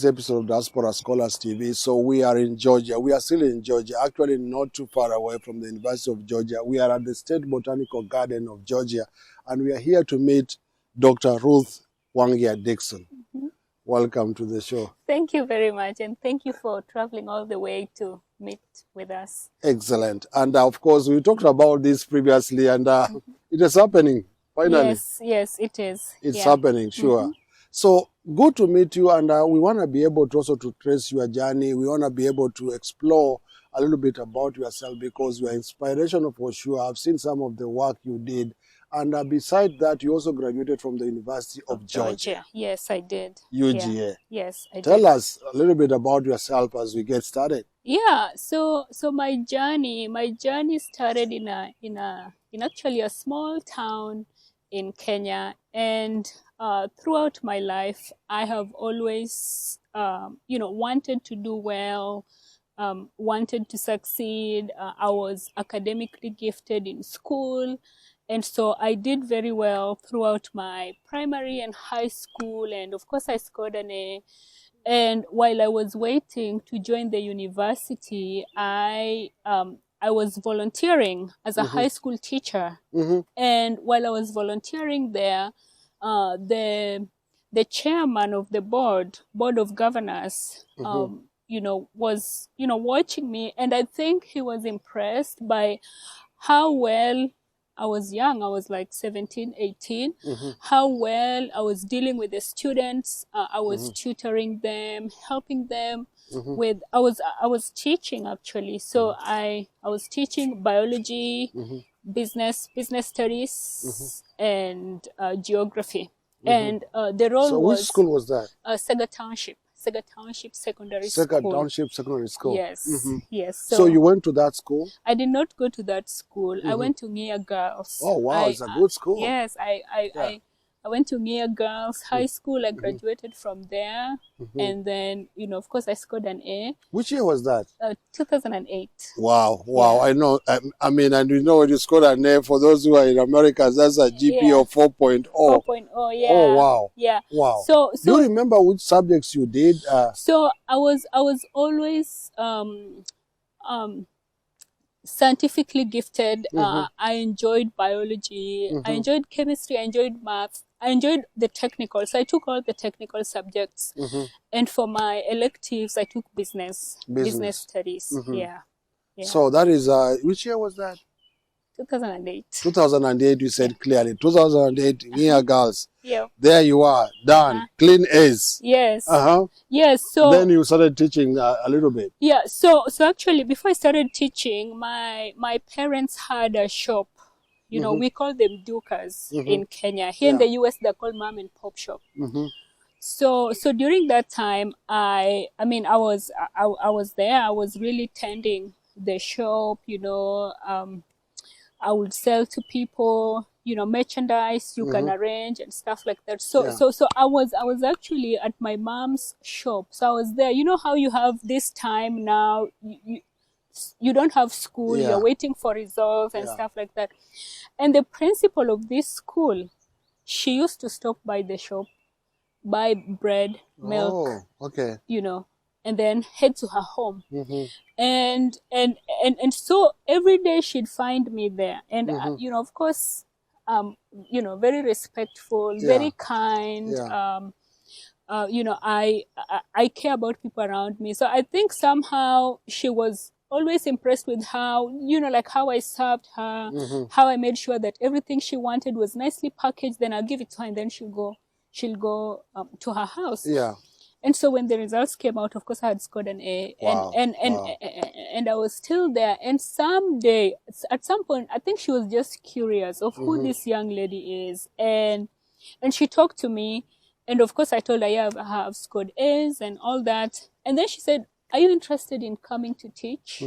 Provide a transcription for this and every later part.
next episode of Diaspora Scholars TV. So we are in Georgia. We are still in Georgia, actually not too far away from the University of Georgia. We are at the State Botanical Garden of Georgia, and we are here to meet Dr. Ruth Wangia Dixon. Welcome to the show. Thank you very much, and thank you for traveling all the way to meet with us. Excellent. And of course, we talked about this previously, and it is happening, finally. Yes, it is. It's happening, sure. So, good to meet you, and we want to be able to also to trace your journey. We want to be able to explore a little bit about yourself, because you are inspirational for sure. I've seen some of the work you did. And besides that, you also graduated from the University of Georgia. Yes, I did. UGA. Yeah. Yes, I did. Tell us a little bit about yourself as we get started. Yeah, so my journey started in actually a small town in Kenya, and throughout my life, I have always wanted to do well, wanted to succeed. I was academically gifted in school. And so I did very well throughout my primary and high school. And of course, I scored an A. And while I was waiting to join the university, I was volunteering as a high school teacher. And while I was volunteering there, the chairman of the board of governors, was, watching me. And I think he was impressed by how well I was young. I was like 17, 18. How well I was dealing with the students. I was tutoring them, helping them with. I was teaching actually. So I was teaching biology, business studies, and geography. And the role so was. Which school was that? Sega Township Secondary School. School. Sega Township Secondary School. Yes, yes. So you went to that school? I did not go to that school. I went to Ngea Girls. Oh wow, it's a good school. Yes, I went to Ngea Girls High School. I graduated from there, and then of course I scored an A. Which year was that? 2008. Wow. Yeah. I know. I mean, and you know when you scored an A, for those who are in America, that's a GPA of 4.0. 4.0. Yeah. Oh wow. Yeah. Wow. So do you remember which subjects you did? So I was always scientifically gifted. I enjoyed biology. I enjoyed chemistry. I enjoyed maths. I enjoyed the technical. So I took all the technical subjects. And for my electives, I took business studies. Yeah. So that is, which year was that? 2008. 2008, you said clearly. 2008, Ngea Girls. Yeah. There you are, done. Clean A's. Yes. Yes. So then you started teaching a little bit. Yeah. So actually, before I started teaching, my parents had a shop. We call them dukas in Kenya. Here in the US, they're called mom and pop shop. So during that time, I was there. I was really tending the shop. I would sell to people, merchandise you can arrange and stuff like that. So I was actually at my mom's shop. So I was there. You know how you have this time now, you don't have school, you're waiting for results and stuff like that. And the principal of this school, she used to stop by the shop, buy bread, milk, and then head to her home. And so every day she'd find me there. And, of course, very respectful, very kind. I care about people around me. So I think somehow she was always impressed with how, how I served her, how I made sure that everything she wanted was nicely packaged. Then I'll give it to her, and then she'll go to her house. Yeah. And so when the results came out, of course, I had scored an A. Wow. And I was still there. And someday, at some point, I think she was just curious of who this young lady is. And she talked to me. And of course, I told her, yeah, I have scored A's and all that. And then she said, are you interested in coming to teach?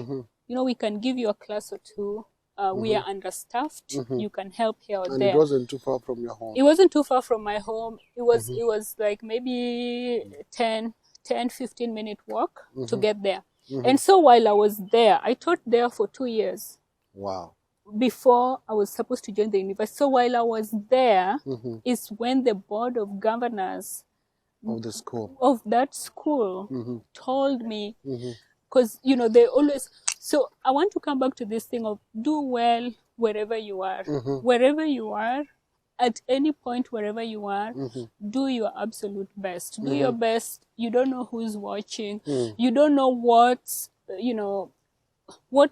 We can give you a class or two. We are understaffed. You can help here or there. And it wasn't too far from your home. It wasn't too far from my home. It was like maybe 10-15 minute walk to get there. And so while I was there, I taught there for 2 years. Wow. Before I was supposed to join the university. So while I was there is when the board of governors of the school. Of that school told me, Mm-hmm. because they always. So I want to come back to this thing of do well wherever you are, wherever you are, at any point wherever you are, do your absolute best. Do your best. You don't know who's watching. You don't know what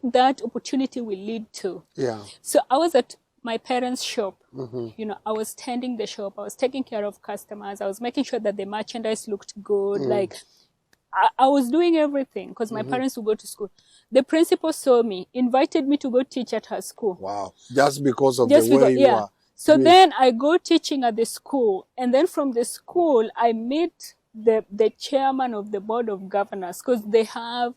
that opportunity will lead to. Yeah. So I was at my parents' shop. I was tending the shop. I was taking care of customers. I was making sure that the merchandise looked good. Like I was doing everything because my parents would go to school. The principal saw me, invited me to go teach at her school. Wow. Just because of the way you are. So then I go teaching at the school, and then from the school I meet the chairman of the board of governors, because they have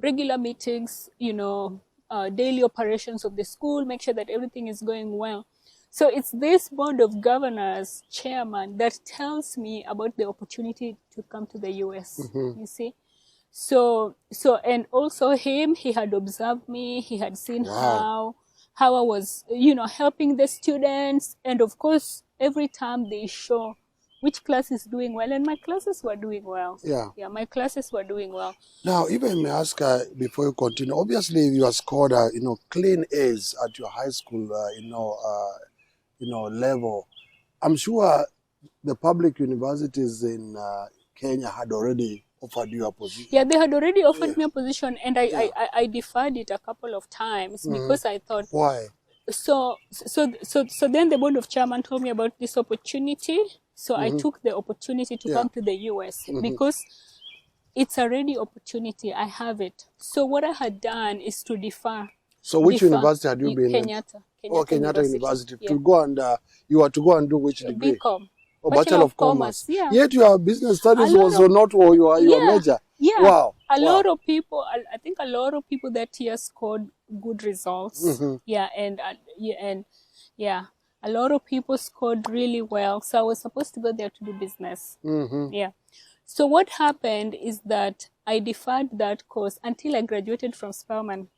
regular meetings, daily operations of the school, make sure that everything is going well. So it's this board of governors chairman that tells me about the opportunity to come to the US, you see. So and also he had observed me, he had seen how I was, helping the students. And of course, every time they show which class is doing well, and my classes were doing well. Yeah, my classes were doing well. Now, even may ask before you continue, obviously you have scored, clean A's at your high school, level. I'm sure the public universities in Kenya had already offered you a position. Yeah, they had already offered me a position, and I deferred it a couple of times because I thought, why? So then the board of chairman told me about this opportunity. So I took the opportunity to come to the US because it's a ready opportunity. I have it. So what I had done is to defer. So which university had you been Kenyatta. in? Kenyatta University. Yeah. To go and you were to go and do which degree? BCom. Oh, Bachelor of Commerce. Yeah. Yet your business studies was not your major. Yeah. Wow. A lot of people, I think a lot of people that year scored good results. Yeah, and a lot of people scored really well. So I was supposed to go there to do business. Yeah. So what happened is that I deferred that course until I graduated from Spelman.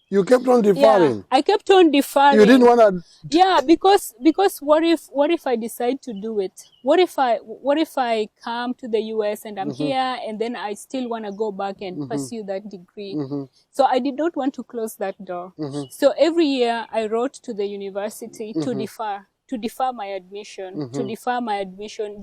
You kept on deferring. Yeah, I kept on deferring. You didn't want to. Yeah, because what if I decide to do it? What if I come to the US and I'm here, and then I still want to go back and pursue that degree? So I did not want to close that door. So every year I wrote to the university to defer my admission,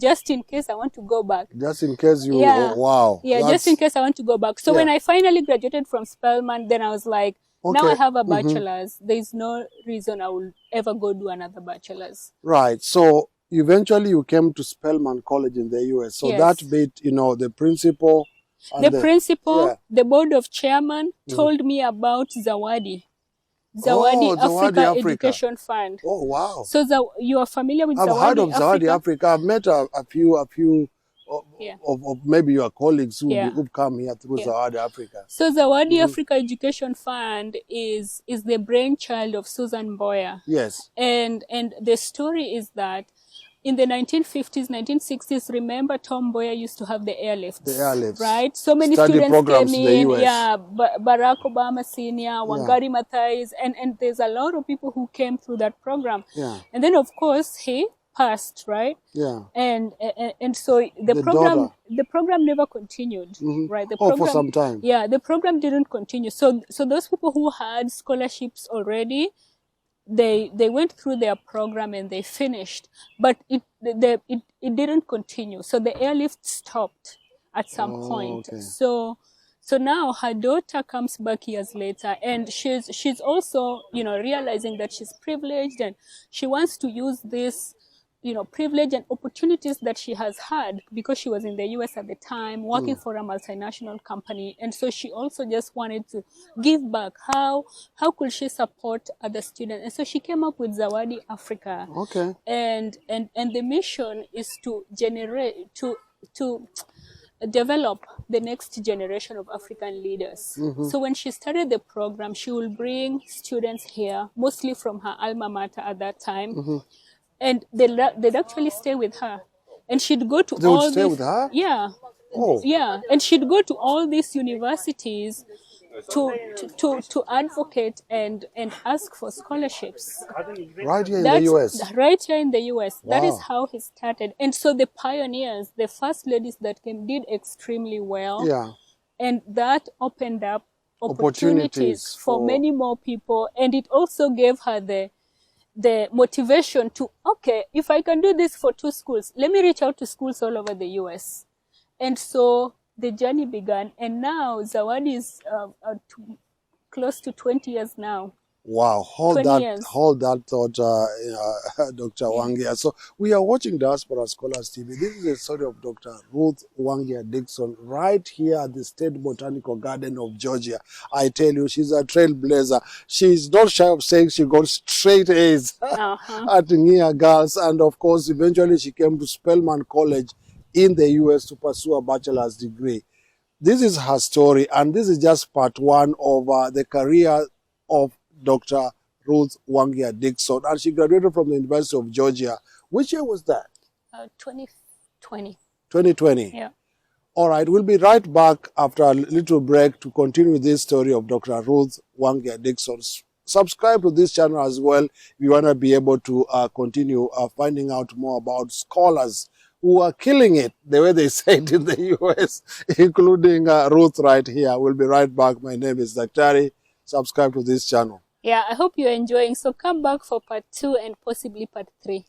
just in case I want to go back. Just in case you. Yeah. Oh, wow. Yeah, just in case I want to go back. So when I finally graduated from Spelman, then I was like, now I have a bachelor's. There's no reason I will ever go do another bachelor's. Right. So eventually you came to Spelman College in the US. So that bit, the principal. The board of chairman told me about Zawadi. Zawadi Africa Education Fund. Oh, wow. So you are familiar with Zawadi Africa? I've heard of Zawadi Africa. I've met a few of maybe your colleagues who've come here through Zawadi Africa. So Zawadi Africa Education Fund is the brainchild of Susan Boyer. Yes. And the story is that in the 1950s, 1960s, remember Tom Boyer used to have the airlifts. The airlifts. Right? So many students came in. Yeah, Barack Obama Sr., Wangari Maathai, and there's a lot of people who came through that program. Yeah. And then, of course, he passed, right? Yeah. And so the program never continued, right? The program, for some time. Yeah, the program didn't continue. So those people who had scholarships already, they went through their program and they finished, but it didn't continue. So the airlift stopped at some point. Okay. So now her daughter comes back years later, and she's also realizing that she's privileged, and she wants to use this privilege and opportunities that she has had because she was in the US at the time, working for a multinational company. And so she also just wanted to give back. How could she support other students? And so she came up with Zawadi Africa. Okay. And the mission is to develop the next generation of African leaders. So when she started the program, she will bring students here, mostly from her alma mater at that time. And they'd actually stay with her. And she'd go to They would stay with her? Yeah. Oh. Yeah. And she'd go to all these universities to advocate and ask for scholarships. Right here in the US. Right here in the US. Wow. That is how he started. And so the pioneers, the first ladies that came, did extremely well. Yeah. And that opened up opportunities for many more people. And it also gave her the motivation to, okay, if I can do this for 2 schools, let me reach out to schools all over the US. And so the journey began. And now Zawadi is close to 20 years now. Wow, hold that thought, Dr. Wangia. So we are watching Diaspora Scholars TV. This is the story of Dr. Ruth Wangia Dixon right here at the State Botanical Garden of Georgia. I tell you, she's a trailblazer. She's not shy of saying she got straight A's at Nia Girls. And of course, eventually she came to Spelman College in the US to pursue a bachelor's degree. This is her story, and this is just part one of the career of Dr. Ruth Wangia Dixon, and she graduated from the University of Georgia. Which year was that? 2020. 2020? Yeah. All right, we'll be right back after a little break to continue this story of Dr. Ruth Wangia Dixon. Subscribe to this channel as well if you want to be able to continue finding out more about scholars who are killing it, the way they say it in the US, including Ruth right here. We'll be right back. My name is Daktari. Subscribe to this channel. Yeah, I hope you're enjoying. So come back for part 2 and possibly part 3.